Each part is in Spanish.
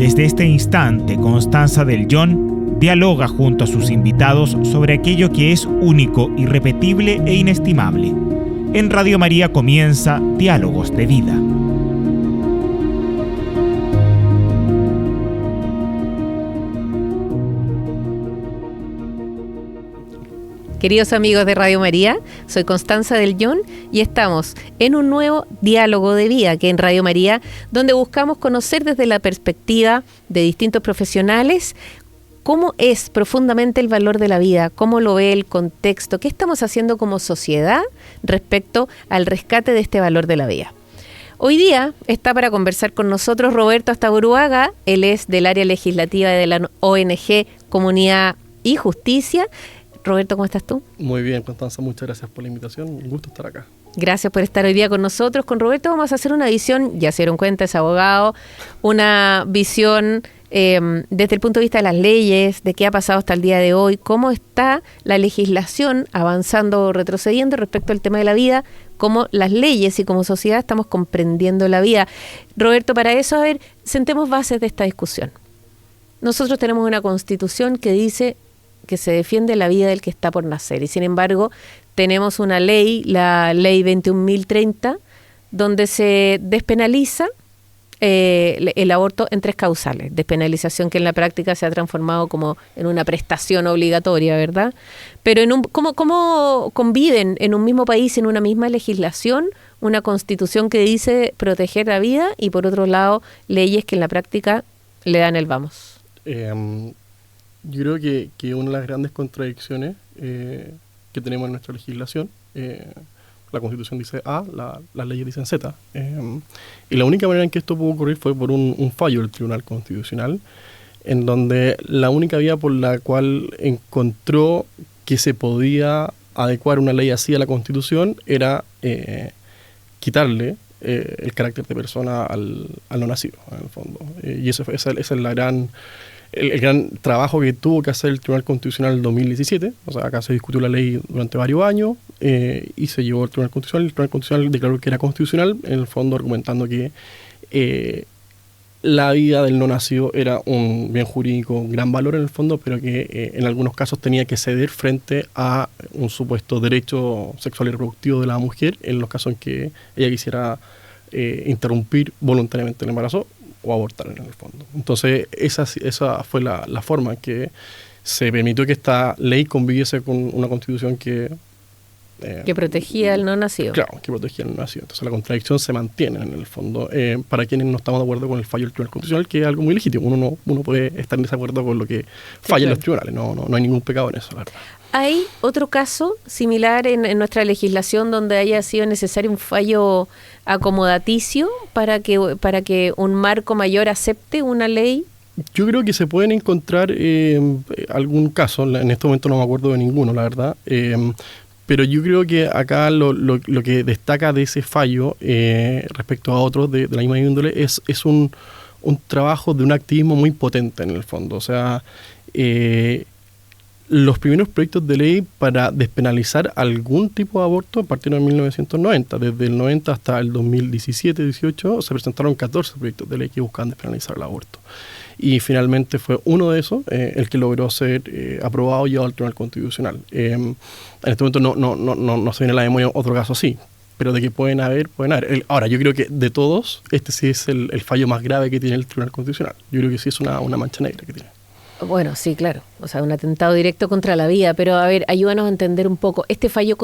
Desde este instante, Constanza Del Yon dialoga junto a sus invitados sobre aquello que es único, irrepetible e inestimable. En Radio María comienza Diálogos de Vida. Queridos amigos de Radio María, soy Constanza Del Yon y estamos en un nuevo Diálogo de Vida que en Radio María, donde buscamos conocer desde la perspectiva de distintos profesionales cómo es profundamente el valor de la vida, cómo lo ve el contexto, qué estamos haciendo como sociedad respecto al rescate de este valor de la vida. Hoy día está para conversar con nosotros Roberto Astaburuaga, él es del área legislativa de la ONG Comunidad y Justicia. Roberto, ¿cómo estás tú? Muy bien, Constanza, muchas gracias por la invitación, un gusto estar acá. Gracias por estar hoy día con nosotros. Con Roberto vamos a hacer una visión, ya se dieron cuenta, es abogado, una visión desde el punto de vista de las leyes, de qué ha pasado hasta el día de hoy, cómo está la legislación avanzando o retrocediendo respecto al tema de la vida, cómo las leyes y como sociedad estamos comprendiendo la vida. Roberto, para eso, sentemos bases de esta discusión. Nosotros tenemos una constitución que dice que se defiende la vida del que está por nacer. Y sin embargo, tenemos una ley, la ley 21.030, donde se despenaliza el aborto en 3 causales. Despenalización que en la práctica se ha transformado como en una prestación obligatoria, ¿verdad? Pero ¿cómo conviven en un mismo país, en una misma legislación, una constitución que dice proteger la vida y por otro lado leyes que en la práctica le dan el vamos? Yo creo que una de las grandes contradicciones que tenemos en nuestra legislación, la Constitución dice A, las leyes dicen Z, y la única manera en que esto pudo ocurrir fue por un fallo del Tribunal Constitucional, en donde la única vía por la cual encontró que se podía adecuar una ley así a la Constitución era quitarle el carácter de persona al no nacido, en el fondo. Y esa es la gran... El gran trabajo que tuvo que hacer el Tribunal Constitucional en 2017, o sea, acá se discutió la ley durante varios años y se llevó al Tribunal Constitucional. El Tribunal Constitucional declaró que era constitucional, en el fondo argumentando que la vida del no nacido era un bien jurídico, un gran valor en el fondo, pero que en algunos casos tenía que ceder frente a un supuesto derecho sexual y reproductivo de la mujer en los casos en que ella quisiera interrumpir voluntariamente el embarazo o abortar en el fondo. Entonces, esa fue la forma en que se permitió que esta ley conviviese con una constitución que protegía al no nacido. Claro, que protegía al no nacido. Entonces, la contradicción se mantiene en el fondo. Para quienes no estamos de acuerdo con el fallo del Tribunal Constitucional, que es algo muy legítimo. Uno puede estar en desacuerdo con lo que falla en los tribunales. No hay ningún pecado en eso, la verdad. ¿Hay otro caso similar en nuestra legislación donde haya sido necesario un fallo acomodaticio para que un marco mayor acepte una ley? Yo creo que se pueden encontrar algún caso, en este momento no me acuerdo de ninguno, la verdad, pero yo creo que acá lo que destaca de ese fallo respecto a otros de la misma índole es un trabajo de un activismo muy potente en el fondo. O sea, los primeros proyectos de ley para despenalizar algún tipo de aborto partieron en 1990. Desde el 90 hasta el 2017-18 se presentaron 14 proyectos de ley que buscaban despenalizar el aborto. Y finalmente fue uno de esos el que logró ser aprobado y llevado al Tribunal Constitucional. En este momento no se viene a la memoria otro caso así, pero de que pueden haber. Ahora, yo creo que de todos, este sí es el fallo más grave que tiene el Tribunal Constitucional. Yo creo que sí es una mancha negra que tiene. Bueno, sí, claro. O sea, un atentado directo contra la vida. Pero, a ver, ayúdanos a entender un poco. ¿Este fallo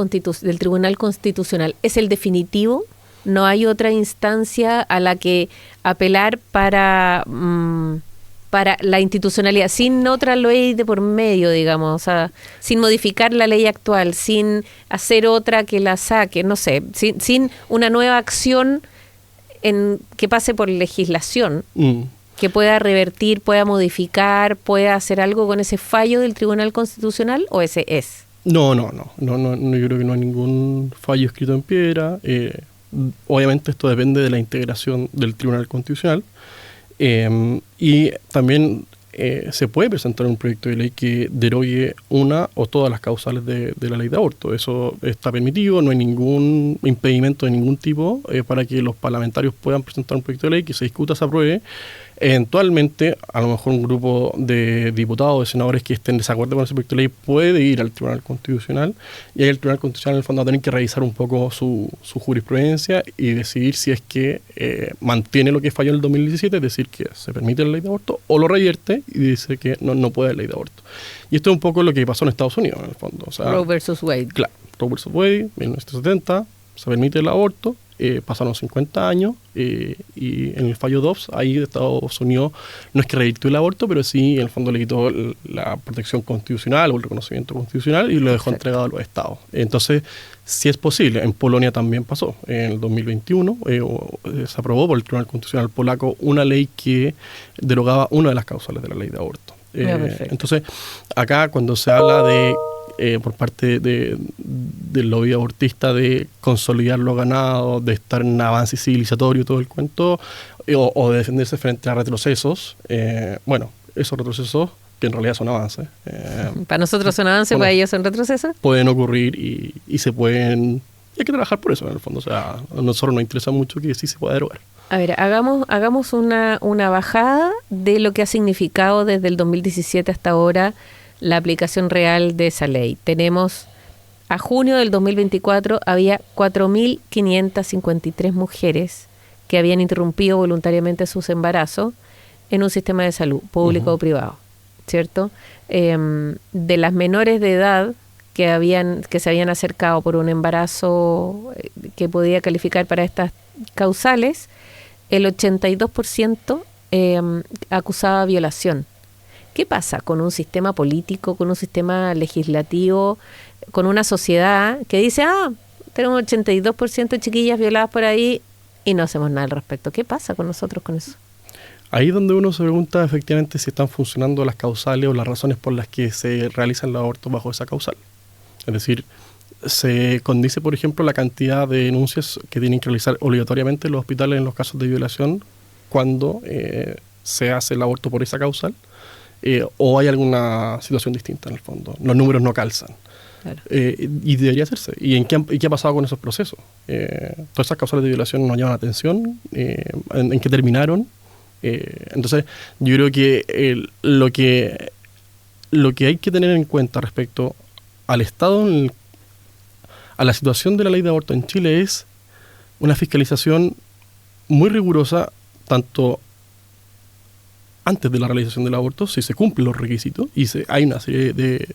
del Tribunal Constitucional es el definitivo? ¿No hay otra instancia a la que apelar para la institucionalidad? Sin otra ley de por medio, digamos. O sea, sin modificar la ley actual, sin hacer otra que la saque, no sé. Sin una nueva acción que pase por legislación. Que pueda revertir, pueda modificar, pueda hacer algo con ese fallo del Tribunal Constitucional, ¿o ese es? No, yo creo que no hay ningún fallo escrito en piedra. Obviamente esto depende de la integración del Tribunal Constitucional y también se puede presentar un proyecto de ley que derogue una o todas las causales de la ley de aborto. Eso está permitido, no hay ningún impedimento de ningún tipo para que los parlamentarios puedan presentar un proyecto de ley que se discuta, se apruebe Eventualmente, a lo mejor un grupo de diputados o de senadores que estén en desacuerdo con ese proyecto de ley puede ir al Tribunal Constitucional, y ahí el Tribunal Constitucional en el fondo va a tener que revisar un poco su jurisprudencia y decidir si es que mantiene lo que falló en el 2017, es decir, que se permite la ley de aborto, o lo revierte y dice que no puede la ley de aborto. Y esto es un poco lo que pasó en Estados Unidos, en el fondo. O sea, Roe versus Wade. Claro, Roe versus Wade, 1970, se permite el aborto. Pasaron 50 años y en el fallo Dobbs, ahí Estados Unidos no es que revirtió el aborto, pero sí en el fondo le quitó la protección constitucional o el reconocimiento constitucional y lo dejó entregado a los estados. Entonces, sí es posible. En Polonia también pasó. En el 2021 se aprobó por el Tribunal Constitucional polaco una ley que derogaba una de las causales de la ley de aborto. Entonces, acá cuando se habla de por parte del lobby abortista de consolidar lo ganado, de estar en avance civilizatorio, todo el cuento, o de defenderse frente a retrocesos, bueno, esos retrocesos, que en realidad son avances. Para nosotros son avances, para ellos son retrocesos. Pueden ocurrir y se pueden... Y hay que trabajar por eso, en el fondo. O sea, a nosotros nos interesa mucho que sí se pueda derogar. A ver, hagamos una bajada de lo que ha significado desde el 2017 hasta ahora la aplicación real de esa ley. Tenemos, a junio del 2024, había 4.553 mujeres que habían interrumpido voluntariamente sus embarazos en un sistema de salud, público o privado, ¿cierto? De las menores de edad que se habían acercado por un embarazo que podía calificar para estas causales, el 82% acusaba violación. ¿Qué pasa con un sistema político, con un sistema legislativo, con una sociedad que dice, tenemos 82% de chiquillas violadas por ahí y no hacemos nada al respecto? ¿Qué pasa con nosotros con eso? Ahí es donde uno se pregunta efectivamente si están funcionando las causales o las razones por las que se realizan los abortos bajo esa causal. Es decir, se condice, por ejemplo, la cantidad de denuncias que tienen que realizar obligatoriamente los hospitales en los casos de violación cuando se hace el aborto por esa causal. O hay alguna situación distinta en el fondo. Los números no calzan. Claro. Y debería hacerse. ¿Y qué ha pasado con esos procesos? Todas esas causales de violación nos llaman atención. ¿En qué terminaron? Entonces, yo creo que lo que hay que tener en cuenta respecto al estado, a la situación de la ley de aborto en Chile es una fiscalización muy rigurosa, tanto antes de la realización del aborto, si se cumplen los requisitos, y hay una serie de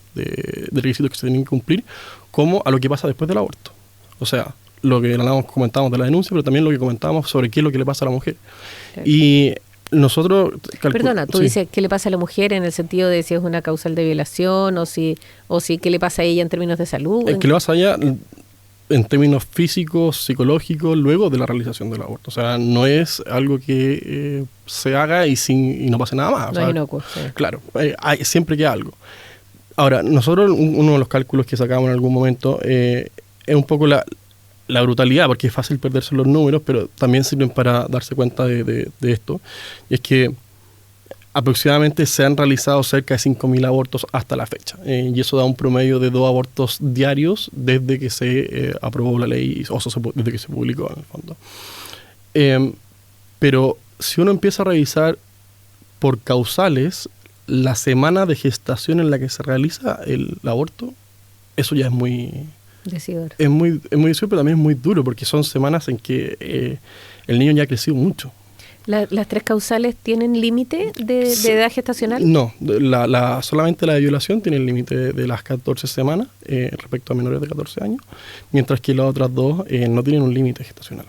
requisitos que se tienen que cumplir, como a lo que pasa después del aborto. O sea, lo que comentamos de la denuncia, pero también lo que comentábamos sobre qué es lo que le pasa a la mujer. Claro. Y nosotros... Perdona, tú dices qué le pasa a la mujer en el sentido de si es una causal de violación o si qué le pasa a ella en términos de salud. ¿Qué le pasa a ella en términos físicos, psicológicos, luego de la realización del aborto? O sea, no es algo que se haga y no pase nada más. No hay inocuo. Sí. Claro, siempre queda algo. Ahora, nosotros, uno de los cálculos que sacamos en algún momento es un poco la brutalidad, porque es fácil perderse los números, pero también sirven para darse cuenta de esto. Y es que aproximadamente se han realizado cerca de 5.000 abortos hasta la fecha. Y eso da un promedio de 2 abortos diarios desde que se aprobó la ley, o desde que se publicó en el fondo. Pero si uno empieza a revisar por causales, la semana de gestación en la que se realiza el aborto, eso ya es muy... decidor. Es muy decidor, pero también es muy duro, porque son semanas en que el niño ya ha crecido mucho. ¿Las 3 causales tienen límite de edad gestacional? No, solamente la de violación tiene el límite de las 14 semanas respecto a menores de 14 años, mientras que las otras 2 no tienen un límite gestacional.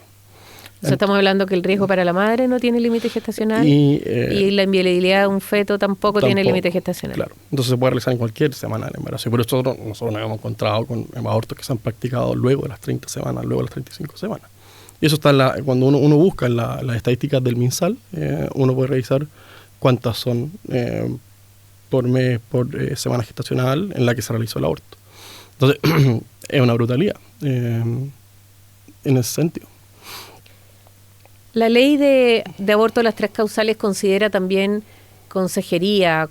O sea, estamos hablando que el riesgo para la madre no tiene límite gestacional y la inviolabilidad de un feto tampoco tiene límite gestacional. Claro, entonces se puede realizar en cualquier semana del embarazo. Y por eso nosotros nos hemos encontrado con abortos que se han practicado luego de las 30 semanas, luego de las 35 semanas. Y eso está cuando uno busca en las estadísticas del MinSal, uno puede revisar cuántas son por mes, por semana gestacional en la que se realizó el aborto. Entonces, es una brutalidad en ese sentido. La ley de aborto de las 3 causales considera también consejería,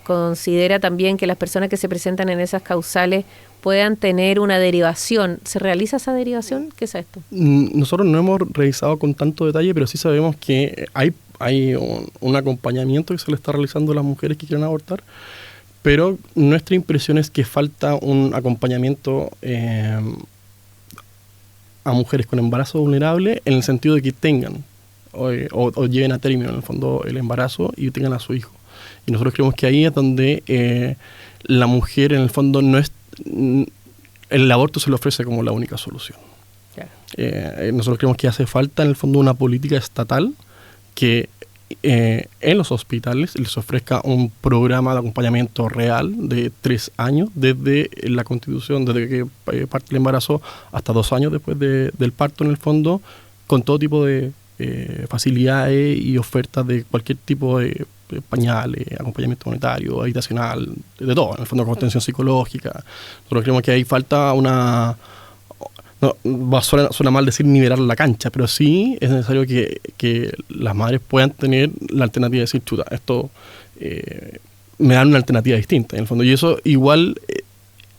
considera también que las personas que se presentan en esas causales puedan tener una derivación. ¿Se realiza esa derivación? ¿Qué es esto? Nosotros no hemos revisado con tanto detalle, pero sí sabemos que hay un acompañamiento que se le está realizando a las mujeres que quieren abortar, pero nuestra impresión es que falta un acompañamiento a mujeres con embarazo vulnerable, en el sentido de que tengan o lleven a término en el fondo el embarazo y tengan a su hijo. Y nosotros creemos que ahí es donde la mujer en el fondo no es... El aborto se le ofrece como la única solución. Claro. Nosotros creemos que hace falta en el fondo una política estatal que en los hospitales les ofrezca un programa de acompañamiento real de 3 años desde la constitución, desde que parte el embarazo hasta 2 años después del parto en el fondo, con todo tipo de facilidades y ofertas de cualquier tipo de pañales, acompañamiento monetario, habitacional, de todo, en el fondo contención psicológica. Nosotros creemos que ahí falta una... No, suena mal decir nivelar la cancha, pero sí es necesario que las madres puedan tener la alternativa de decir, chuta, esto me dan una alternativa distinta, en el fondo. Y eso igual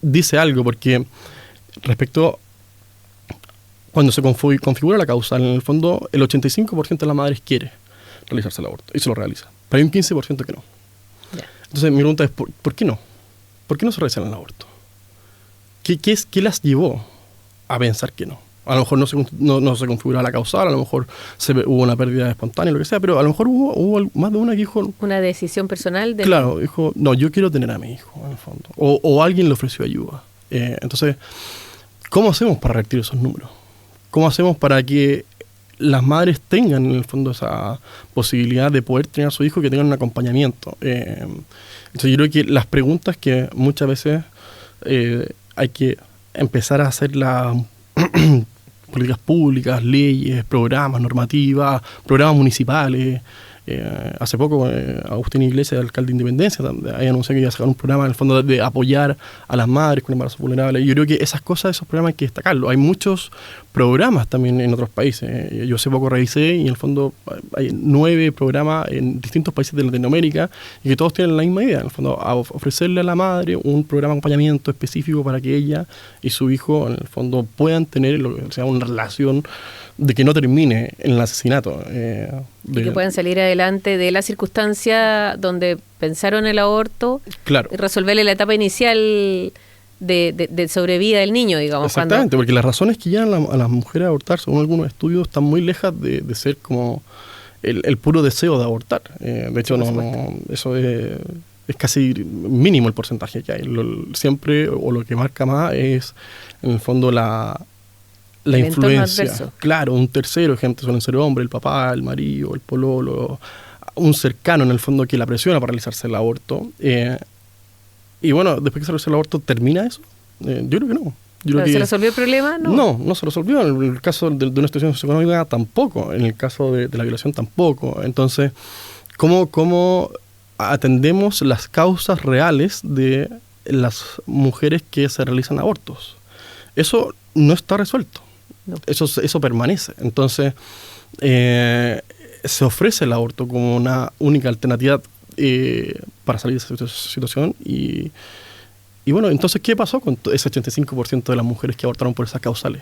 dice algo, porque respecto... Cuando se configura la causal, en el fondo, el 85% de las madres quiere realizarse el aborto y se lo realiza. Pero hay un 15% que no. Yeah. Entonces mi pregunta es, ¿por qué no? ¿Por qué no se realizan el aborto? ¿Qué las llevó a pensar que no? A lo mejor no se configura la causal, a lo mejor hubo una pérdida espontánea, lo que sea, pero a lo mejor hubo más de una que dijo... Una decisión personal. Claro, dijo, no, yo quiero tener a mi hijo, en el fondo. O alguien le ofreció ayuda. Entonces, ¿cómo hacemos para revertir esos números? ¿Cómo hacemos para que las madres tengan en el fondo esa posibilidad de poder tener a su hijo, que tengan un acompañamiento? Entonces yo creo que las preguntas que muchas veces hay que empezar a hacer las políticas públicas, leyes, programas, normativas, programas municipales. Hace poco Agustín Iglesias, alcalde de Independencia, ahí anunció que iba a sacar un programa en el fondo de apoyar a las madres con embarazo vulnerable. Y yo creo que esos programas hay que destacarlos. Hay muchos programas también en otros países. Yo hace poco revisé y en el fondo hay 9 programas en distintos países de Latinoamérica y que todos tienen la misma idea, en el fondo, a ofrecerle a la madre un programa de acompañamiento específico para que ella y su hijo en el fondo puedan tener una relación de que no termine en el asesinato. Y que puedan salir adelante de la circunstancia donde pensaron el aborto, claro, y resolverle la etapa inicial de sobrevida del niño, digamos. Exactamente, porque las razones que llevan a las mujeres a abortar, según algunos estudios, están muy lejas de ser como el puro deseo de abortar. De hecho, eso es casi mínimo el porcentaje que hay. Siempre, o lo que marca más es, en el fondo, la influencia. Claro, un tercero, ejemplo, suelen ser hombres, el papá, el marido, el pololo, un cercano en el fondo que la presiona para realizarse el aborto. Y bueno, después que se realiza el aborto, ¿termina eso? Yo creo que no. ¿Se resolvió el problema? No se resolvió. En el caso de una situación socioeconómica tampoco. En el caso de la violación tampoco. Entonces, ¿cómo atendemos las causas reales de las mujeres que se realizan abortos? Eso no está resuelto. No. Eso permanece. Entonces, se ofrece el aborto como una única alternativa para salir de esa situación. Y bueno, entonces, ¿qué pasó con ese 85% de las mujeres que abortaron por esas causales?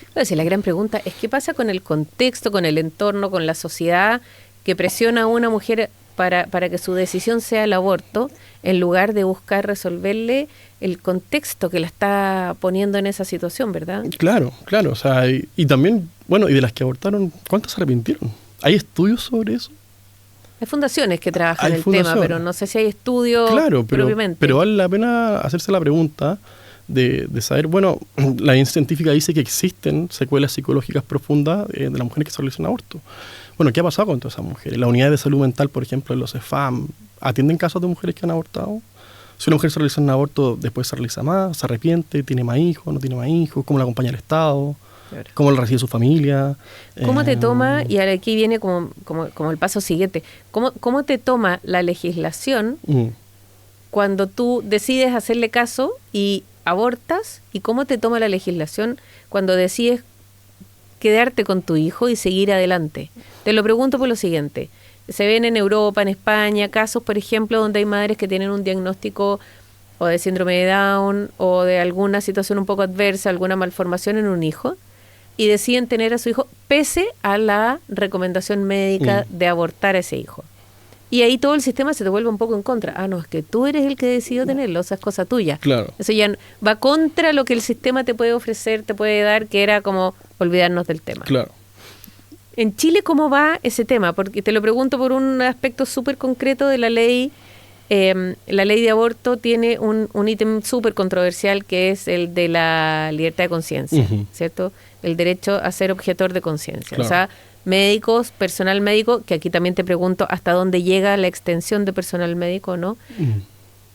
Entonces, la gran pregunta es, ¿qué pasa con el contexto, con el entorno, con la sociedad que presiona a una mujer para que su decisión sea el aborto, en lugar de buscar resolverle el contexto que la está poniendo en esa situación, ¿verdad? Claro. O sea, y también, bueno, y de las que abortaron, ¿cuántas se arrepintieron? ¿Hay estudios sobre eso? Hay fundaciones que trabajan el tema, pero no sé si hay estudios propiamente. Pero vale la pena hacerse la pregunta de saber, bueno, la evidencia científica dice que existen secuelas psicológicas profundas de las mujeres que se realizan aborto. Bueno, ¿qué ha pasado con todas esas mujeres? La unidad de salud mental, por ejemplo, en los CEFAM, ¿atienden casos de mujeres que han abortado? Si una mujer se realiza un aborto, después se realiza más, se arrepiente, tiene más hijos, no tiene más hijos, ¿cómo la acompaña el Estado? Claro. ¿Cómo la recibe su familia? ¿Cómo te toma, y ahora aquí viene como el paso siguiente, ¿cómo te toma la legislación cuando tú decides hacerle caso y abortas? ¿Y cómo te toma la legislación cuando decides quedarte con tu hijo y seguir adelante? Te lo pregunto por lo siguiente. Se ven en Europa, en España, casos, por ejemplo, donde hay madres que tienen un diagnóstico o de síndrome de Down o de alguna situación un poco adversa, alguna malformación en un hijo, y deciden tener a su hijo pese a la recomendación médica de abortar a ese hijo. Y ahí todo el sistema se te vuelve un poco en contra. Ah, no, es que tú eres el que decidió tenerlo, o sea, es cosa tuya. Claro. Eso ya va contra lo que el sistema te puede ofrecer, te puede dar, que era como olvidarnos del tema. Claro. En Chile, ¿cómo va ese tema? Porque te lo pregunto por un aspecto súper concreto de la ley. La ley de aborto tiene un ítem súper controversial que es el de la libertad de conciencia, ¿cierto? El derecho a ser objetor de conciencia. Claro. O sea, médicos, personal médico, que aquí también te pregunto hasta dónde llega la extensión de personal médico, ¿no?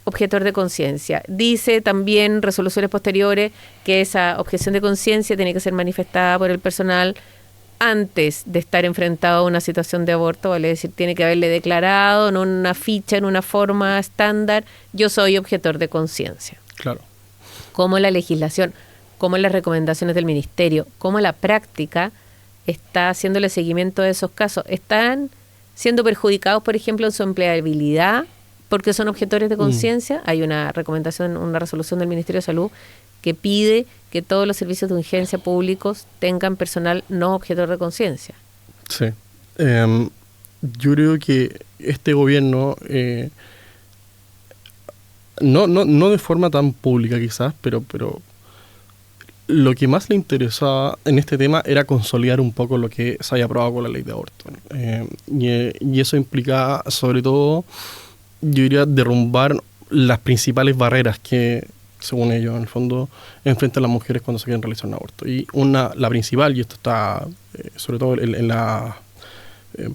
Objetor de conciencia. Dice también resoluciones posteriores que esa objeción de conciencia tiene que ser manifestada por el personal antes de estar enfrentado a una situación de aborto, vale decir, tiene que haberle declarado en una ficha, en una forma estándar, yo soy objetor de conciencia. Claro. Cómo la legislación, cómo las recomendaciones del ministerio, cómo la práctica está haciéndole seguimiento a esos casos. ¿Están siendo perjudicados, por ejemplo, en su empleabilidad porque son objetores de conciencia? Hay una recomendación, una resolución del Ministerio de Salud que pide que todos los servicios de urgencia públicos tengan personal no objetor de conciencia. Sí. Yo creo que este gobierno, no de forma tan pública quizás, pero lo que más le interesaba en este tema era consolidar un poco lo que se había aprobado con la ley de aborto. Y eso implicaba, sobre todo, yo diría, derrumbar las principales barreras que, según ellos, en el fondo, enfrentan las mujeres cuando se quieren realizar un aborto. Y la principal, y esto está, sobre todo en la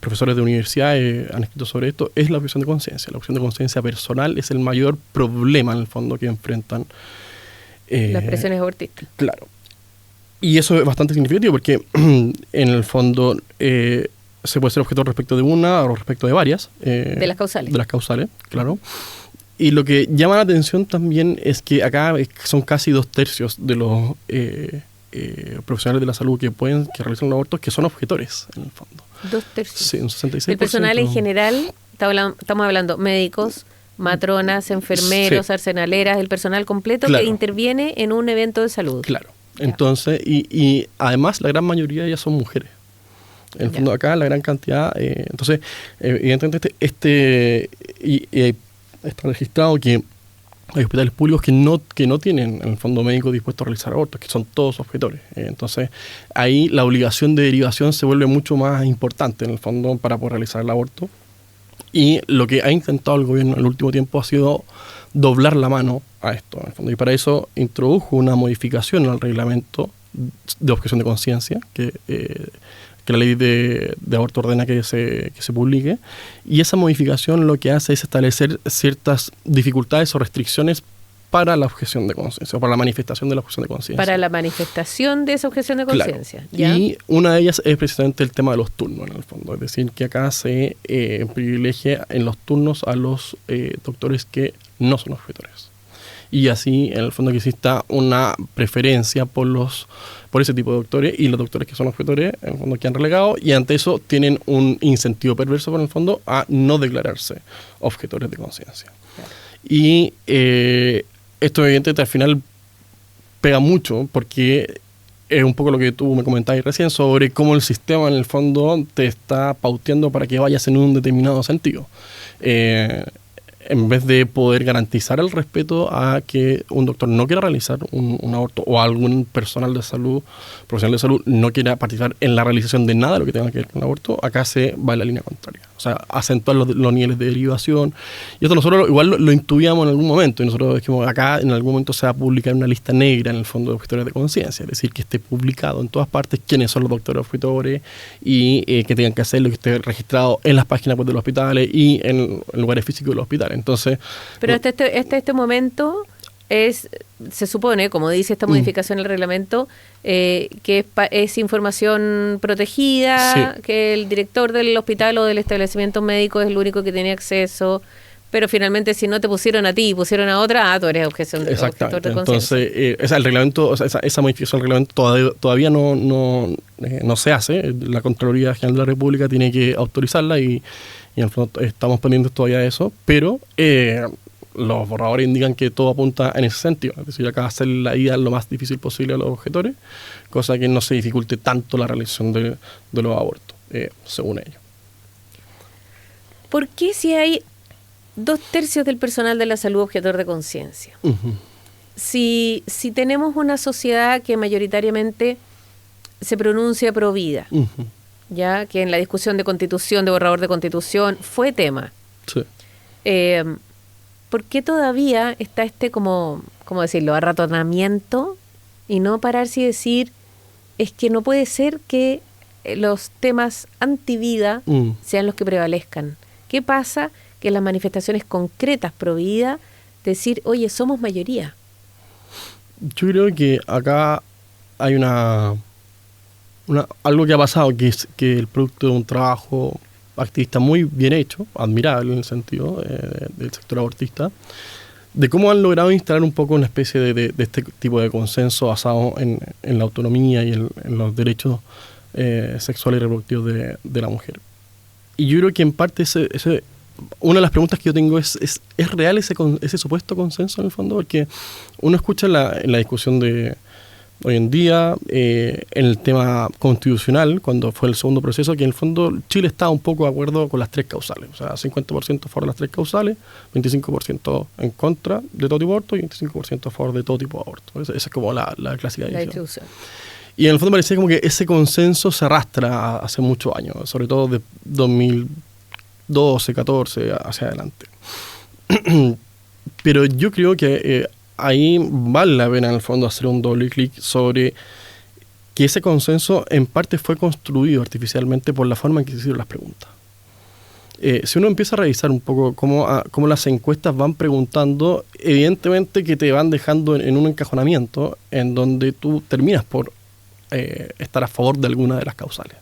profesores de universidades han escrito sobre esto, es la objeción de conciencia. La objeción de conciencia personal es el mayor problema, en el fondo, que enfrentan las presiones abortistas. Claro. Y eso es bastante significativo porque en el fondo se puede ser objetor respecto de una o respecto de varias. De las causales. De las causales, claro. Y lo que llama la atención también es que acá son casi 2/3 de los profesionales de la salud que realizan un aborto que son objetores, en el fondo. 2/3. Sí, un 66%. El personal en general, estamos hablando médicos, matronas, enfermeros, sí, arsenaleras, el personal completo, claro, que interviene en un evento de salud. Claro. Entonces, y además la gran mayoría de ellas son mujeres. En el fondo acá la gran cantidad, entonces evidentemente está registrado que hay hospitales públicos que no tienen en el fondo médico dispuesto a realizar abortos, que son todos objetores. Entonces ahí la obligación de derivación se vuelve mucho más importante en el fondo para poder realizar el aborto. Y lo que ha intentado el gobierno en el último tiempo ha sido doblar la mano a esto, en el fondo. Y para eso introdujo una modificación al reglamento de objeción de conciencia, que la ley de aborto ordena que se publique. Y esa modificación lo que hace es establecer ciertas dificultades o restricciones para la objeción de conciencia, o para la manifestación de la objeción de conciencia. Para la manifestación de esa objeción de conciencia. Claro. Y una de ellas es precisamente el tema de los turnos, en el fondo. Es decir, que acá se privilegia en los turnos a los doctores que no son objetores. Y así, en el fondo, que exista una preferencia por ese tipo de doctores, y los doctores que son objetores, en el fondo, quedan relegados, y ante eso tienen un incentivo perverso, por el fondo, a no declararse objetores de conciencia. Claro. Y esto evidentemente al final pega mucho porque es un poco lo que tú me comentabas recién sobre cómo el sistema en el fondo te está pauteando para que vayas en un determinado sentido. En vez de poder garantizar el respeto a que un doctor no quiera realizar un aborto o algún profesional de salud no quiera participar en la realización de nada de lo que tenga que ver con el aborto, acá se va en la línea contraria. O sea, acentuar los niveles de derivación. Y esto nosotros igual lo intuíamos en algún momento, y nosotros dijimos, acá en algún momento se va a publicar una lista negra en el fondo de objetores de conciencia, es decir, que esté publicado en todas partes quiénes son los doctores objetores y que tengan que hacerlo, que esté registrado en las páginas web de los hospitales y en lugares físicos de los hospitales. Entonces, pero hasta este momento se supone, como dice esta modificación del reglamento, que es información protegida, sí, que el director del hospital o del establecimiento médico es el único que tiene acceso, pero finalmente si no te pusieron a ti y pusieron a otra, tú eres objetor de conciencia. Entonces, el reglamento, esa modificación del reglamento todavía no se hace. La Contraloría General de la República tiene que autorizarla y en el fondo estamos pendientes todavía de eso, pero los borradores indican que todo apunta en ese sentido. Es decir, acá hacer la vida lo más difícil posible a los objetores, cosa que no se dificulte tanto la realización de los abortos, según ellos. ¿Por qué si hay 2/3 del personal de la salud objetor de conciencia? Uh-huh. Si tenemos una sociedad que mayoritariamente se pronuncia pro vida, Uh-huh. ya que en la discusión de constitución, de borrador de constitución, fue tema. Sí. ¿Por qué todavía está ¿cómo decirlo?, arratonamiento y no pararse y decir, es que no puede ser que los temas antivida sean los que prevalezcan? ¿Qué pasa? Que en las manifestaciones concretas pro vida, decir, oye, somos mayoría. Yo creo que acá hay algo que ha pasado, que es que el producto de un trabajo activista muy bien hecho, admirable en el sentido del sector abortista, de cómo han logrado instalar un poco una especie de este tipo de consenso basado en la autonomía y en los derechos sexuales y reproductivos de la mujer. Y yo creo que en parte una de las preguntas que yo tengo ¿es real ese supuesto consenso en el fondo? Porque uno escucha en la discusión de hoy en día, en el tema constitucional, cuando fue el segundo proceso, que en el fondo Chile estaba un poco de acuerdo con las 3 causales. O sea, 50% a favor de las 3 causales, 25% en contra de todo tipo de aborto y 25% a favor de todo tipo de aborto. Esa es como la clásica división. Y en el fondo parecía como que ese consenso se arrastra hace muchos años, sobre todo de 2012, 14 hacia adelante. Pero yo creo que ahí vale la pena en el fondo hacer un doble clic sobre que ese consenso en parte fue construido artificialmente por la forma en que se hicieron las preguntas. Si uno empieza a revisar un poco cómo las encuestas van preguntando, evidentemente que te van dejando en un encajonamiento en donde tú terminas por estar a favor de alguna de las causales.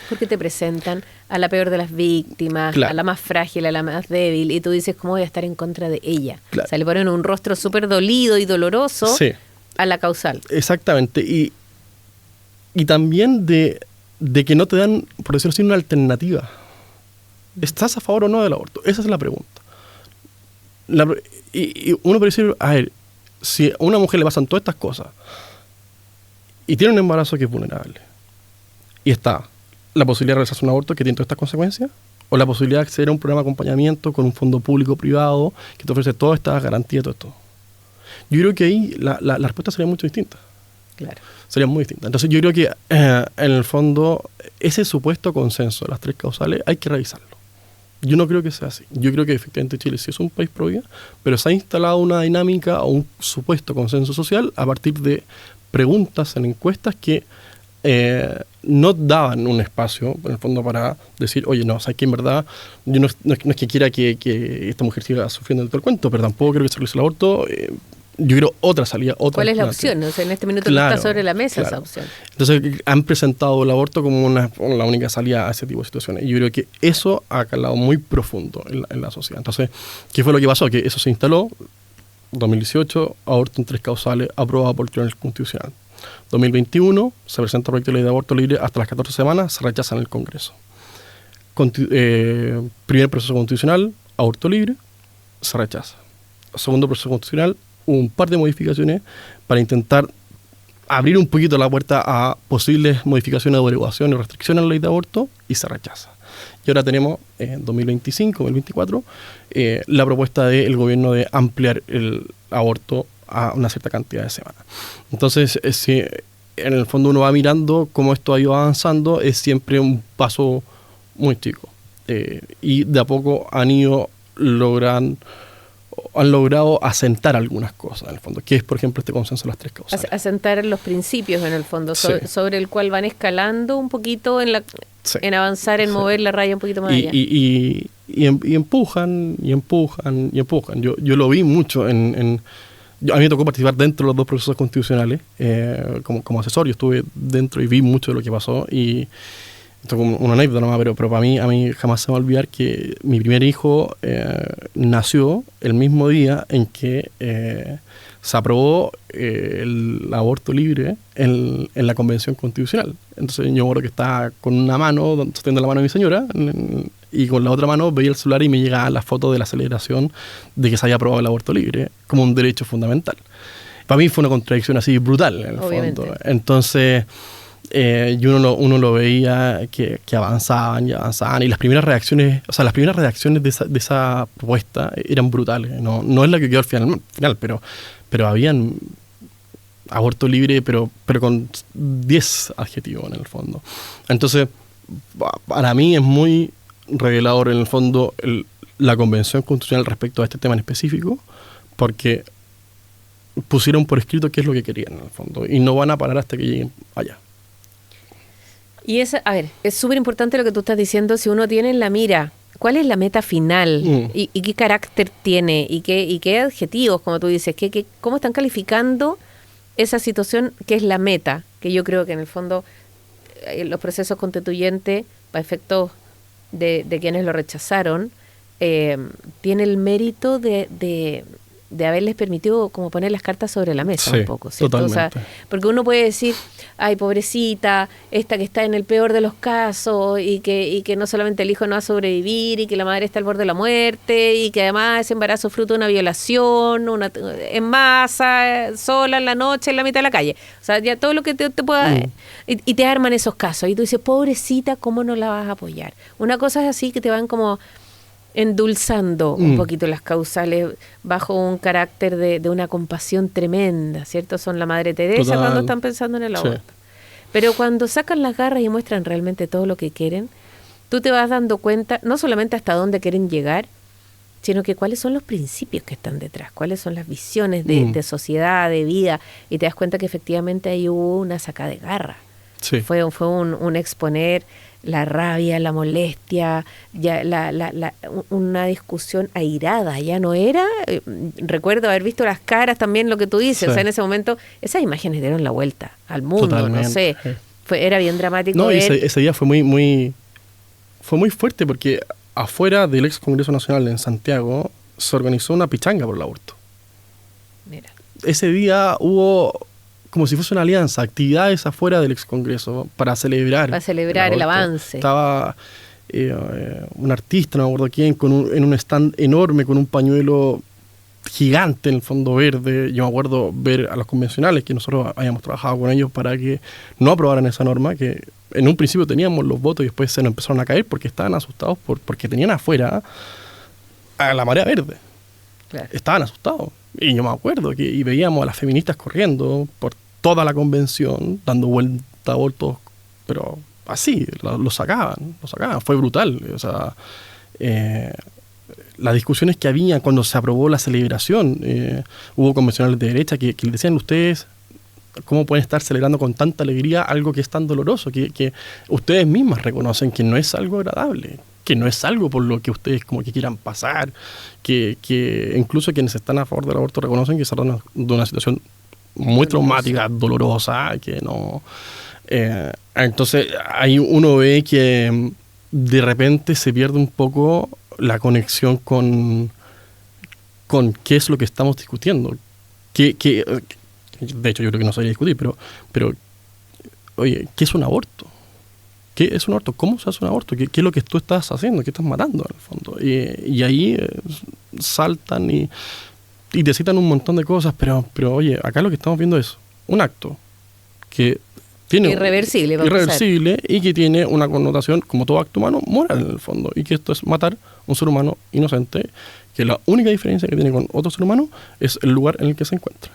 Porque te presentan a la peor de las víctimas, claro, a la más frágil, a la más débil, y tú dices, ¿cómo voy a estar en contra de ella? Claro. O sea, le ponen un rostro súper dolido y doloroso, sí, a la causal. Exactamente. Y también de que no te dan, por decirlo así, una alternativa. ¿Estás a favor o no del aborto? Esa es la pregunta. Y uno puede decir, a ver, si a una mujer le pasan todas estas cosas y tiene un embarazo que es vulnerable, y está la posibilidad de realizarse un aborto que tiene todas estas consecuencias, o la posibilidad de acceder a un programa de acompañamiento con un fondo público-privado que te ofrece todas estas garantías, todo esto. Yo creo que ahí la respuesta sería mucho distinta. Claro. Sería muy distinta. Entonces yo creo que en el fondo ese supuesto consenso de las 3 causales hay que revisarlo. Yo no creo que sea así. Yo creo que efectivamente Chile sí es un país pro vida, pero se ha instalado una dinámica o un supuesto consenso social a partir de preguntas en encuestas que no daban un espacio, en el fondo, para decir, oye, no, o sea, que en verdad yo no es que quiera que esta mujer siga sufriendo de todo el cuento, pero tampoco quiero que se realice el aborto. Yo quiero otra salida, otra. ¿Cuál es la opción? O sea, en este minuto no está sobre la mesa esa opción. Entonces han presentado el aborto como la única salida a ese tipo de situaciones. Y yo creo que eso ha calado muy profundo en la sociedad. Entonces, ¿qué fue lo que pasó? Que eso se instaló, 2018, aborto en 3 causales, aprobado por el Tribunal Constitucional. 2021, se presenta el proyecto de ley de aborto libre hasta las 14 semanas, se rechaza en el Congreso. Primer proceso constitucional, aborto libre, se rechaza. Segundo proceso constitucional, un par de modificaciones para intentar abrir un poquito la puerta a posibles modificaciones o derogaciones o restricciones a la ley de aborto, y se rechaza. Y ahora tenemos, en 2025, 2024, la propuesta del gobierno de ampliar el aborto a una cierta cantidad de semanas. Entonces, si en el fondo uno va mirando cómo esto ha ido avanzando, es siempre un paso muy chico. Y de a poco han logrado asentar algunas cosas, en el fondo, que es, por ejemplo, este consenso de las 3 causales. Asentar los principios, en el fondo, sí, sobre el cual van escalando un poquito en avanzar, en mover la raya un poquito más allá. Y empujan. Yo lo vi mucho a mí me tocó participar dentro de los 2 procesos constitucionales como asesor. Yo estuve dentro y vi mucho de lo que pasó, y esto como una anécdota nomás, pero para mí jamás se me va a olvidar que mi primer hijo nació el mismo día en que se aprobó el aborto libre en la Convención Constitucional. Entonces yo me acuerdo que estaba con una mano, sosteniendo la mano de mi señora, y con la otra mano veía el celular y me llegaba la foto de la celebración de que se había aprobado el aborto libre como un derecho fundamental. Para mí fue una contradicción así brutal, en el fondo. Entonces, y uno lo veía que avanzaban y avanzaban, y las primeras reacciones de esa propuesta eran brutales. No es la que quedó al final, pero habían aborto libre, pero con 10 adjetivos en el fondo. Entonces, para mí es muy revelador en el fondo la Convención Constitucional respecto a este tema en específico, porque pusieron por escrito qué es lo que querían en el fondo, y no van a parar hasta que lleguen allá. Y es súper importante lo que tú estás diciendo. Si uno tiene en la mira cuál es la meta final y qué carácter tiene y qué adjetivos, como tú dices, cómo están calificando esa situación que es la meta, que yo creo que en el fondo los procesos constituyentes, para efectos de quienes lo rechazaron, tiene el mérito de haberles permitido como poner las cartas sobre la mesa, un poco, ¿cierto? Totalmente. O sea, porque uno puede decir, ay, pobrecita, esta que está en el peor de los casos y que no solamente el hijo no va a sobrevivir y que la madre está al borde de la muerte y que además ese embarazo es fruto de una violación, en masa, sola en la noche, en la mitad de la calle. O sea, ya todo lo que te pueda... Y te arman esos casos. Y tú dices, pobrecita, ¿cómo no la vas a apoyar? Una cosa es así que te van como endulzando un poquito las causales bajo un carácter de una compasión tremenda, ¿cierto? Son la Madre Teresa cuando están pensando en el aborto. Sí. Pero cuando sacan las garras y muestran realmente todo lo que quieren, tú te vas dando cuenta no solamente hasta dónde quieren llegar, sino que cuáles son los principios que están detrás, cuáles son las visiones de sociedad, de vida, y te das cuenta que efectivamente ahí hubo una sacada de garra. Sí. Fue un exponer la rabia, la molestia, ya una discusión airada, ya no era, recuerdo haber visto las caras también, lo que tú dices, o sea, en ese momento esas imágenes dieron la vuelta al mundo. Totalmente. No sé, era bien dramático. No, ese día fue muy fuerte, porque afuera del ex Congreso Nacional en Santiago se organizó una pichanga por el aborto. Mira. Ese día hubo, como si fuese una alianza, actividades afuera del ex Congreso para celebrar el avance. Estaba un artista, no me acuerdo quién, en un stand enorme con un pañuelo gigante en el fondo verde. Yo me acuerdo ver a los convencionales, que nosotros habíamos trabajado con ellos para que no aprobaran esa norma, que en un principio teníamos los votos y después se nos empezaron a caer porque estaban asustados porque tenían afuera a la marea verde. Claro. Estaban asustados. Y yo me acuerdo y veíamos a las feministas corriendo por toda la convención, dando vuelta a abortos, pero así, lo sacaban. Fue brutal. O sea, las discusiones que había cuando se aprobó la celebración, hubo convencionales de derecha que les decían, ustedes, ¿cómo pueden estar celebrando con tanta alegría algo que es tan doloroso? Que ustedes mismas reconocen que no es algo agradable, que no es algo por lo que ustedes como que quieran pasar, que incluso quienes están a favor del aborto reconocen que se trata de una situación muy traumática, dolorosa, que no... entonces ahí uno ve que de repente se pierde un poco la conexión con qué es lo que estamos discutiendo. De hecho, yo creo que no sabría discutir, pero oye, ¿qué es un aborto? ¿Qué es un aborto? ¿Cómo se hace un aborto? ¿Qué es lo que tú estás haciendo? ¿Qué estás matando, en el fondo? Y ahí saltan y te citan un montón de cosas, pero oye, acá lo que estamos viendo es un acto que tiene irreversible y que tiene una connotación, como todo acto humano, moral en el fondo, y que esto es matar un ser humano inocente, que la única diferencia que tiene con otro ser humano es el lugar en el que se encuentra.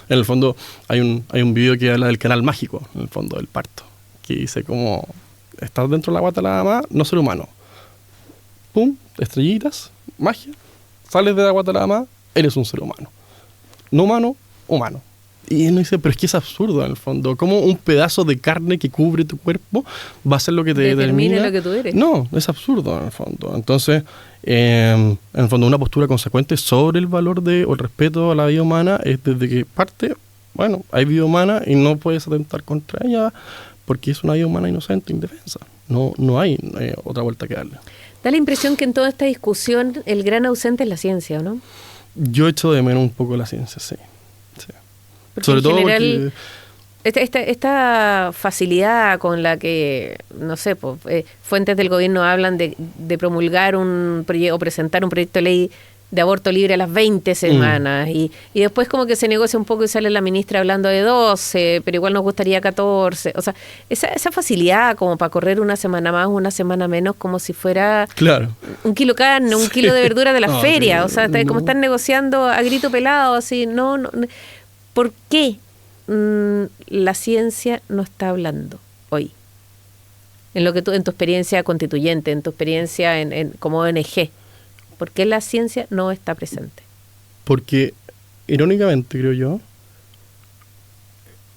En el fondo hay un video que habla del canal mágico, en el fondo, del parto, que dice como estás dentro de la guata de la mamá, no ser humano. Pum, estrellitas, magia, sales de la guata de la mamá, eres un ser humano. No humano, humano. Y él dice, pero es que es absurdo en el fondo. ¿Cómo un pedazo de carne que cubre tu cuerpo va a ser lo que te determina lo que tú eres? No, es absurdo en el fondo. Entonces, en el fondo, una postura consecuente sobre el valor o el respeto a la vida humana es desde que parte, bueno, hay vida humana y no puedes atentar contra ella porque es una vida humana inocente, indefensa. No hay otra vuelta que darle. Da la impresión que en toda esta discusión el gran ausente es la ciencia, ¿o no? Yo echo de menos un poco la ciencia, sí. Porque sobre todo general, porque Esta facilidad con la que, no sé, fuentes del gobierno hablan de promulgar un proyecto o presentar un proyecto de ley de aborto libre a las 20 semanas y después como que se negocia un poco y sale la ministra hablando de 12, pero igual nos gustaría 14. O sea, esa facilidad como para correr una semana más, una semana menos, como si fuera un kilo de carne, un kilo de verdura de la feria. O sea, como están negociando a grito pelado, así, no. ¿Por qué la ciencia no está hablando hoy? En tu experiencia constituyente, en tu experiencia como ONG. ¿Por qué la ciencia no está presente? Porque, irónicamente, creo yo,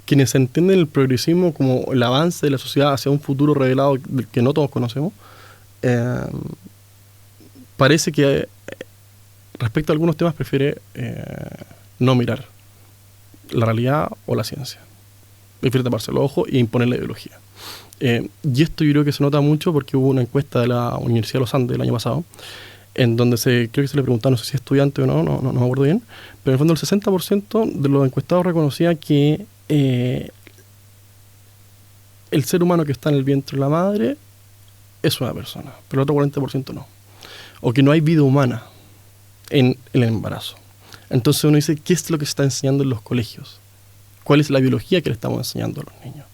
quienes entienden el progresismo como el avance de la sociedad hacia un futuro revelado que no todos conocemos, parece que respecto a algunos temas prefiere no mirar la realidad o la ciencia. Prefiere taparse los ojos e imponer la ideología. Y esto yo creo que se nota mucho porque hubo una encuesta de la Universidad de los Andes el año pasado, en donde creo que se le preguntaba, no sé si estudiante o no me acuerdo bien, pero en el fondo el 60% de los encuestados reconocía que el ser humano que está en el vientre de la madre es una persona, pero el otro 40% no. O que no hay vida humana en el embarazo. Entonces uno dice, ¿qué es lo que se está enseñando en los colegios? ¿Cuál es la biología que le estamos enseñando a los niños?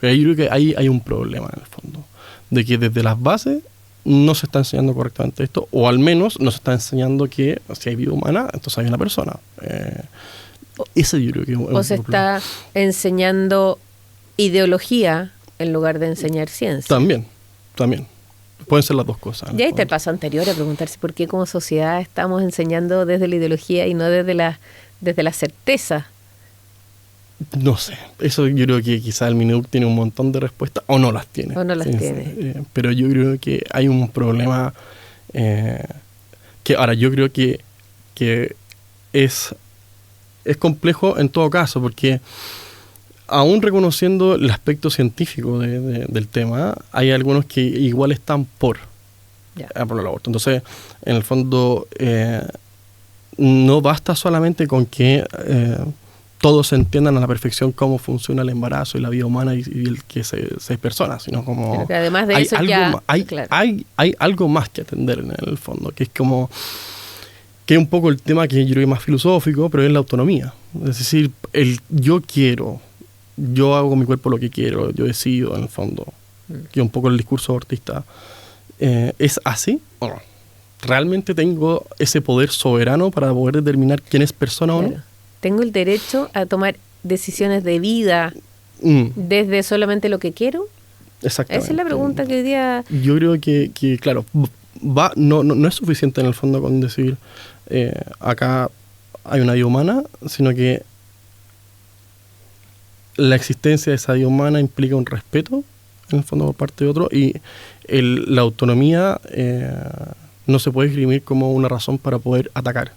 Pero yo creo que ahí hay un problema en el fondo, de que desde las bases no se está enseñando correctamente esto, o al menos no se está enseñando que si hay vida humana, entonces hay una persona. Ese yo creo que es o se está enseñando ideología en lugar de enseñar ciencia. También. Pueden ser las dos cosas. Ya está el paso anterior a preguntarse por qué como sociedad estamos enseñando desde la ideología y no desde la certeza. No sé, eso yo creo que quizás el MINEDUC tiene un montón de respuestas o no las tiene. Tiene. Pero yo creo que hay un problema que ahora yo creo que es complejo en todo caso, porque aún reconociendo el aspecto científico del tema, hay algunos que igual están por el aborto. Entonces, en el fondo, no basta solamente con que todos entiendan a la perfección cómo funciona el embarazo y la vida humana y el que 6 personas, sino como además de eso hay algo más que atender en el fondo, que es como que es un poco el tema que yo creo que es más filosófico, pero es la autonomía. Es decir, yo hago con mi cuerpo lo que quiero, yo decido en el fondo, que es un poco el discurso abortista. ¿Es así o no? ¿Realmente tengo ese poder soberano para poder determinar quién es persona o no? ¿Tengo el derecho a tomar decisiones de vida desde solamente lo que quiero? Exactamente. Esa es la pregunta que hoy día... Yo creo que claro, no es suficiente en el fondo con decir acá hay una vida humana, sino que la existencia de esa vida humana implica un respeto, en el fondo, por parte de otro, y la autonomía no se puede esgrimir como una razón para poder atacar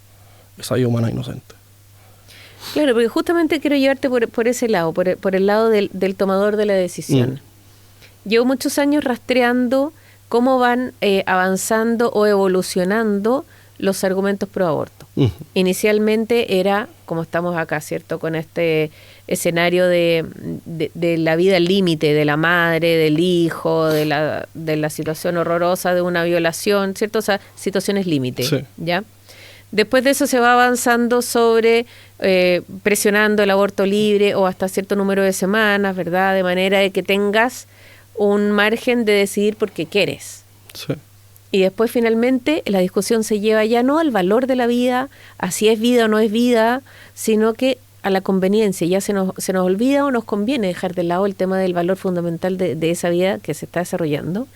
esa vida humana inocente. Claro, porque justamente quiero llevarte por ese lado, por el lado del tomador de la decisión. Llevo muchos años rastreando cómo van avanzando o evolucionando los argumentos pro aborto. Inicialmente era, como estamos acá, ¿cierto? Con este escenario de la vida al límite, de la madre, del hijo, de la situación horrorosa de una violación, ¿cierto? O sea, situaciones límite, sí. ¿Ya? Después de eso se va avanzando sobre presionando el aborto libre o hasta cierto número de semanas, ¿verdad? De manera de que tengas un margen de decidir por qué quieres. Sí. Y después finalmente la discusión se lleva ya no al valor de la vida, a si es vida o no es vida, sino que a la conveniencia. Ya se nos olvida o nos conviene dejar de lado el tema del valor fundamental de esa vida que se está desarrollando,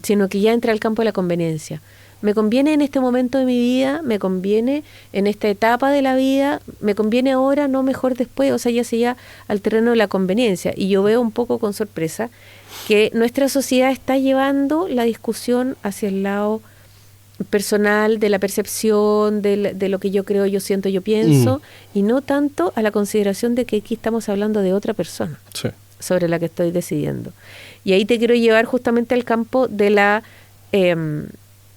sino que ya entra al campo de la conveniencia. Me conviene en este momento de mi vida, me conviene en esta etapa de la vida, me conviene ahora, no mejor después, o sea, ya se llega al terreno de la conveniencia. Y yo veo un poco con sorpresa que nuestra sociedad está llevando la discusión hacia el lado personal, de la percepción, de lo que yo creo, yo siento, yo pienso, y no tanto a la consideración de que aquí estamos hablando de otra persona, sí, sobre la que estoy decidiendo. Y ahí te quiero llevar justamente al campo de la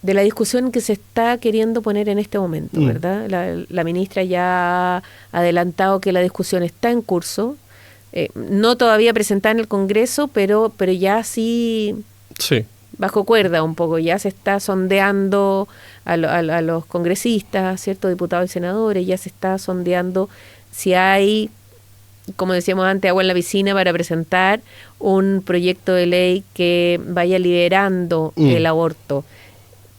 discusión que se está queriendo poner en este momento, ¿verdad? La ministra ya ha adelantado que la discusión está en curso, no todavía presentada en el Congreso, pero ya sí, bajo cuerda un poco, ya se está sondeando a los congresistas, ¿cierto? Diputados y senadores, ya se está sondeando si hay, como decíamos antes, agua en la piscina para presentar un proyecto de ley que vaya liberando el aborto.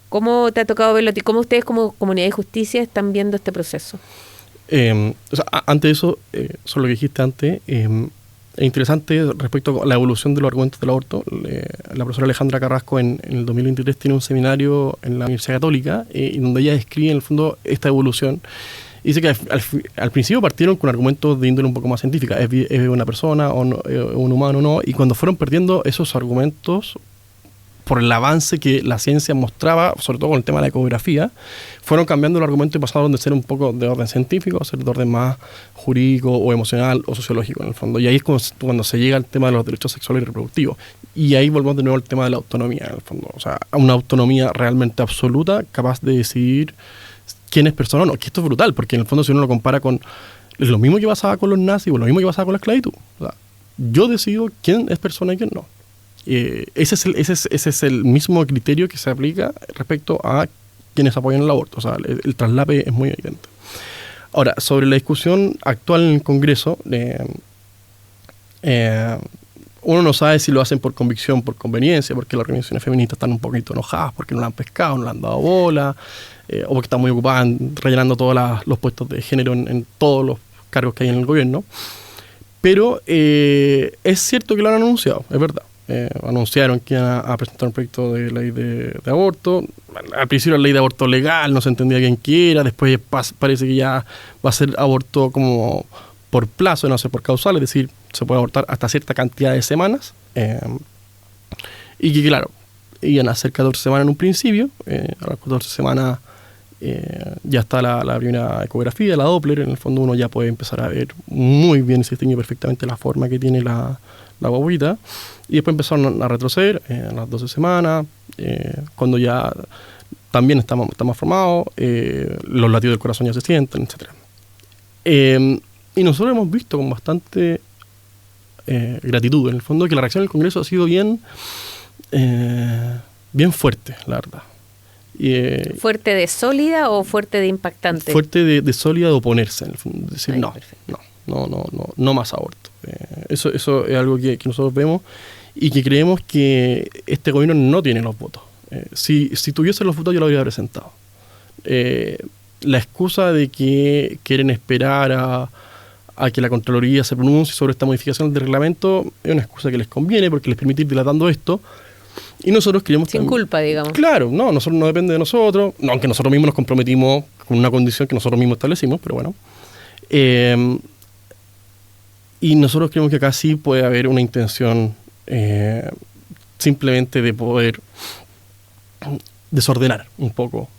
¿Cómo te ha tocado verlo a ti? ¿Cómo ustedes como Comunidad de Justicia están viendo este proceso? Antes de eso, sobre lo que dijiste antes, es interesante respecto a la evolución de los argumentos del aborto. La profesora Alejandra Carrasco en el 2023 tiene un seminario en la Universidad Católica donde ella describe en el fondo esta evolución. Dice que al principio partieron con argumentos de índole un poco más científica, es una persona o no, un humano o no, y cuando fueron perdiendo esos argumentos por el avance que la ciencia mostraba, sobre todo con el tema de la ecografía, fueron cambiando el argumento y pasaron de ser un poco de orden científico a ser de orden más jurídico o emocional o sociológico en el fondo. Y ahí es cuando se llega al tema de los derechos sexuales y reproductivos. Y ahí volvemos de nuevo al tema de la autonomía en el fondo. O sea, una autonomía realmente absoluta, capaz de decidir quién es persona o no. Que esto es brutal, porque en el fondo si uno lo compara con lo mismo que pasaba con los nazis o lo mismo que pasaba con la esclavitud. O sea, yo decido quién es persona y quién no. Ese es el mismo criterio que se aplica respecto a quienes apoyan el aborto. O sea, el traslape es muy evidente. Ahora, sobre la discusión actual en el Congreso, uno no sabe si lo hacen por convicción, por conveniencia, porque las organizaciones feministas están un poquito enojadas, porque no la han pescado, no le han dado bola, o porque están muy ocupadas rellenando todos los puestos de género en todos los cargos que hay en el gobierno. Pero es cierto que lo han anunciado, es verdad. Anunciaron que iban a presentar un proyecto de ley de aborto. Al principio la ley de aborto legal, no se entendía quién quiera, después parece que ya va a ser aborto como por plazo, no sé, por causal, es decir, se puede abortar hasta cierta cantidad de semanas, y que claro, iban a ser 14 semanas en un principio, a las 14 semanas ya está la primera ecografía, la Doppler, en el fondo uno ya puede empezar a ver muy bien y se distingue perfectamente la forma que tiene la guaguita, y después empezaron a retroceder a las 12 semanas, cuando ya también está más formado, los latidos del corazón ya se sienten, etc. Y nosotros hemos visto con bastante gratitud, en el fondo, que la reacción del Congreso ha sido bien fuerte, la verdad. ¿Fuerte de sólida o fuerte de impactante? Fuerte de sólida de oponerse, en el fondo, decir no más aborto. Eso es algo que nosotros vemos y que creemos que este gobierno no tiene los votos. Si tuviese los votos yo lo habría presentado. La excusa de que quieren esperar a que la Contraloría se pronuncie sobre esta modificación del reglamento es una excusa que les conviene porque les permite ir dilatando esto. Y nosotros queremos... Sin culpa, digamos. Claro, no depende de nosotros, aunque nosotros mismos nos comprometimos con una condición que nosotros mismos establecimos, pero bueno. Y nosotros creemos que acá sí puede haber una intención simplemente de poder desordenar un poco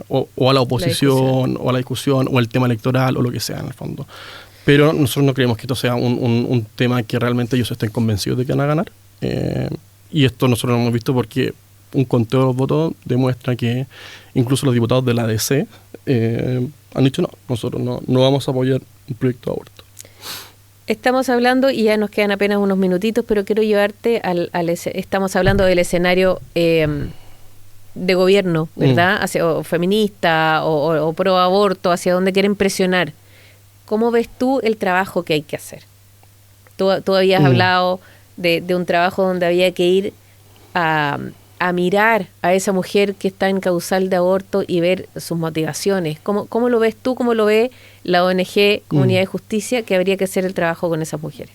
o a la oposición o a la discusión o al tema electoral o lo que sea en el fondo. Pero nosotros no creemos que esto sea un tema que realmente ellos estén convencidos de que van a ganar. Y esto nosotros lo hemos visto porque un conteo de los votos demuestra que incluso los diputados de la DC han dicho nosotros no vamos a apoyar un proyecto de aborto. Estamos hablando, y ya nos quedan apenas unos minutitos, pero quiero llevarte estamos hablando del escenario de gobierno, ¿verdad? O feminista o pro aborto, hacia dónde quieren presionar. ¿Cómo ves tú el trabajo que hay que hacer? Tú habías hablado de un trabajo donde había que ir a mirar a esa mujer que está en causal de aborto y ver sus motivaciones. ¿Cómo lo ves tú? ¿Cómo lo ve la ONG Comunidad de Justicia que habría que hacer el trabajo con esas mujeres?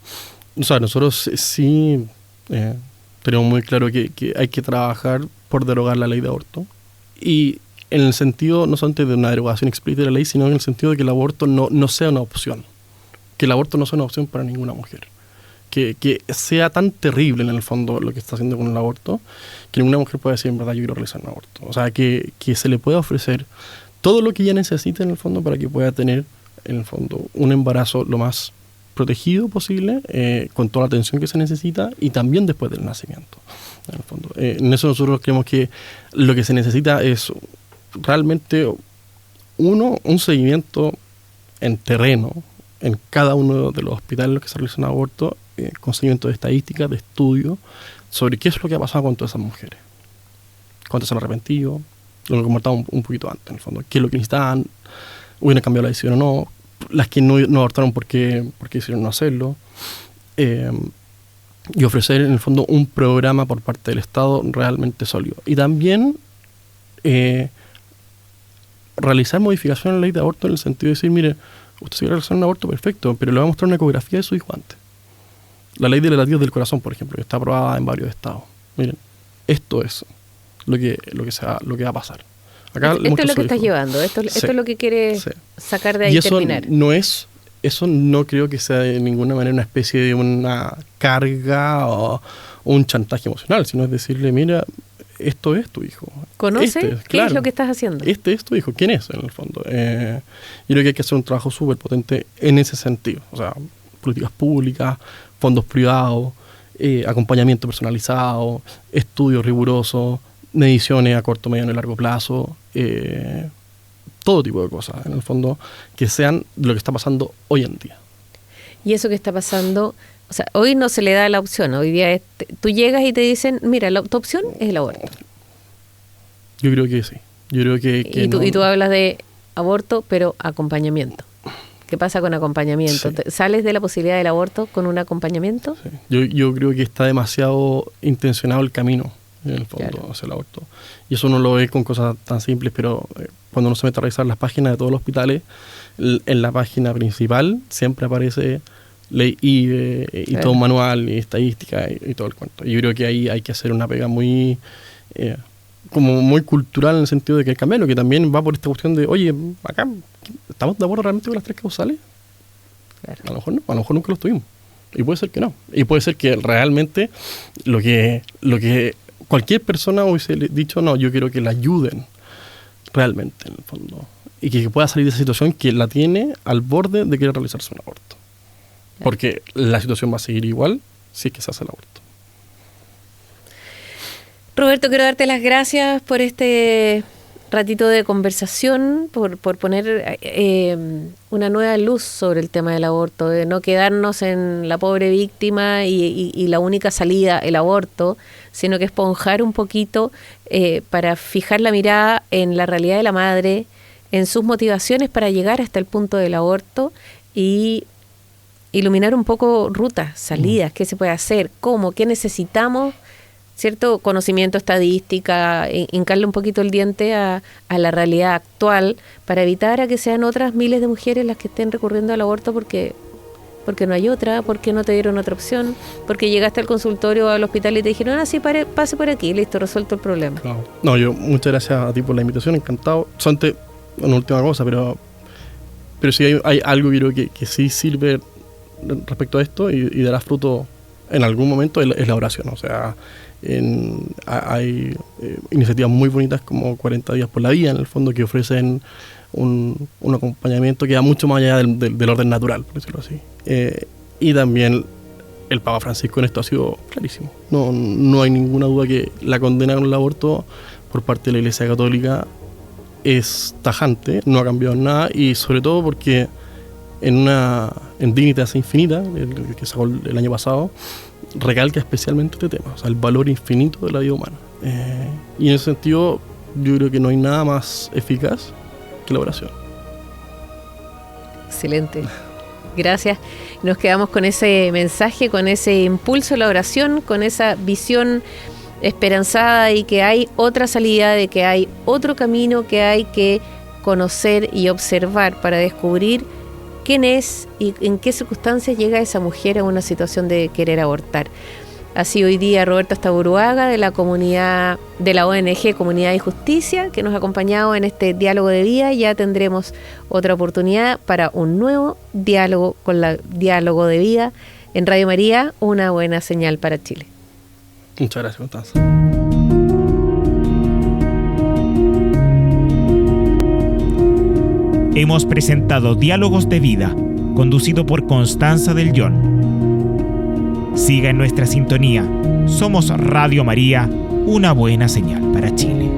O sea, nosotros sí tenemos muy claro que hay que trabajar por derogar la ley de aborto. Y en el sentido, no solamente de una derogación explícita de la ley, sino en el sentido de que el aborto no sea una opción. Que el aborto no sea una opción para ninguna mujer. Que sea tan terrible en el fondo lo que está haciendo con el aborto, que ninguna mujer pueda decir en verdad yo quiero realizar un aborto. O sea, que se le pueda ofrecer todo lo que ella necesita en el fondo para que pueda tener en el fondo un embarazo lo más protegido posible, con toda la atención que se necesita y también después del nacimiento. En el fondo. En eso nosotros creemos que lo que se necesita es realmente un seguimiento en terreno en cada uno de los hospitales en los que se realizan abortos con seguimiento de estadísticas, de estudios, sobre qué es lo que ha pasado con todas esas mujeres. Cuántas se han arrepentido, lo que comentaba un poquito antes, en el fondo. ¿Qué es lo que necesitaban? ¿Hubieran cambiado la decisión o no? Las que no abortaron, ¿por qué decidieron no hacerlo? Y ofrecer, en el fondo, un programa por parte del Estado realmente sólido. Y también realizar modificaciones en la ley de aborto en el sentido de decir, mire, usted se quiere realizar un aborto, perfecto, pero le va a mostrar una ecografía de su hijo antes. La ley de latidos del corazón, por ejemplo, que está aprobada en varios estados. Miren, esto es lo que va a pasar. Acá esto es lo que estás llevando, esto es lo que quieres sacar de ahí y terminar. Eso no creo que sea de ninguna manera una especie de una carga o un chantaje emocional, sino es decirle, mira, esto es tu hijo. ¿Conoce? ¿Qué es lo que estás haciendo? Este es tu hijo. ¿Quién es, en el fondo? Yo creo que hay que hacer un trabajo súper potente en ese sentido. O sea, políticas públicas, fondos privados, acompañamiento personalizado, estudios rigurosos, mediciones a corto, mediano y largo plazo, todo tipo de cosas, en el fondo, que sean lo que está pasando hoy en día. Y eso que está pasando, o sea, hoy no se le da la opción, hoy día tú llegas y te dicen, mira, tu opción es el aborto. Yo creo que sí. Yo creo que y tú hablas de aborto, pero acompañamiento. ¿Qué pasa con acompañamiento? Sí. ¿Sales de la posibilidad del aborto con un acompañamiento? Sí. Yo creo que está demasiado intencionado el camino, en el fondo, hacia el aborto. Y eso uno lo ve con cosas tan simples, pero cuando uno se mete a revisar las páginas de todos los hospitales, en la página principal siempre aparece ley IVE y todo un manual y estadística y todo el cuento. Y yo creo que ahí hay que hacer una pega muy como muy cultural en el sentido de que hay que cambiarlo, que también va por esta cuestión de, oye, acá, ¿estamos de acuerdo realmente con las 3 causales? Claro. A lo mejor no, a lo mejor nunca lo estuvimos. Y puede ser que no. Y puede ser que realmente lo que cualquier persona hubiese dicho, no, yo quiero que la ayuden realmente, en el fondo. Y que pueda salir de esa situación que la tiene al borde de querer realizarse un aborto. Claro. Porque la situación va a seguir igual si es que se hace el aborto. Roberto, quiero darte las gracias por este ratito de conversación, por poner una nueva luz sobre el tema del aborto, de no quedarnos en la pobre víctima y la única salida, el aborto, sino que esponjar un poquito para fijar la mirada en la realidad de la madre, en sus motivaciones para llegar hasta el punto del aborto y iluminar un poco rutas, salidas, qué se puede hacer, cómo, qué necesitamos, ¿cierto? Conocimiento, estadística, hincarle un poquito el diente a la realidad actual para evitar a que sean otras miles de mujeres las que estén recurriendo al aborto porque no hay otra, porque no te dieron otra opción, porque llegaste al consultorio o al hospital y te dijeron, sí, pase por aquí, listo, resuelto el problema. Claro. No, yo muchas gracias a ti por la invitación, encantado. Solamente una última cosa, pero sí hay algo que creo que sí sirve respecto a esto y dará fruto en algún momento, es la oración. O sea, hay iniciativas muy bonitas como 40 días por la vida, en el fondo, que ofrecen un acompañamiento que va mucho más allá del orden natural, por decirlo así. Y también el Papa Francisco en esto ha sido clarísimo. No hay ninguna duda que la condena al aborto por parte de la Iglesia Católica es tajante, no ha cambiado nada, y sobre todo porque en Dignitas Infinita, el que sacó el año pasado, recalca especialmente este tema, o sea, el valor infinito de la vida humana. Y en ese sentido, yo creo que no hay nada más eficaz que la oración. Excelente. Gracias. Nos quedamos con ese mensaje, con ese impulso a la oración, con esa visión esperanzada y que hay otra salida, de que hay otro camino que hay que conocer y observar para descubrir quién es y en qué circunstancias llega esa mujer a una situación de querer abortar. Así hoy día Roberto Astaburuaga, de la comunidad, de la ONG Comunidad y Justicia, que nos ha acompañado en este diálogo de vida. Ya tendremos otra oportunidad para un nuevo diálogo con la diálogo de vida en Radio María, una buena señal para Chile. Muchas gracias, Constanza. Hemos presentado Diálogos de Vida, conducido por Constanza del Yon. Siga en nuestra sintonía. Somos Radio María, una buena señal para Chile.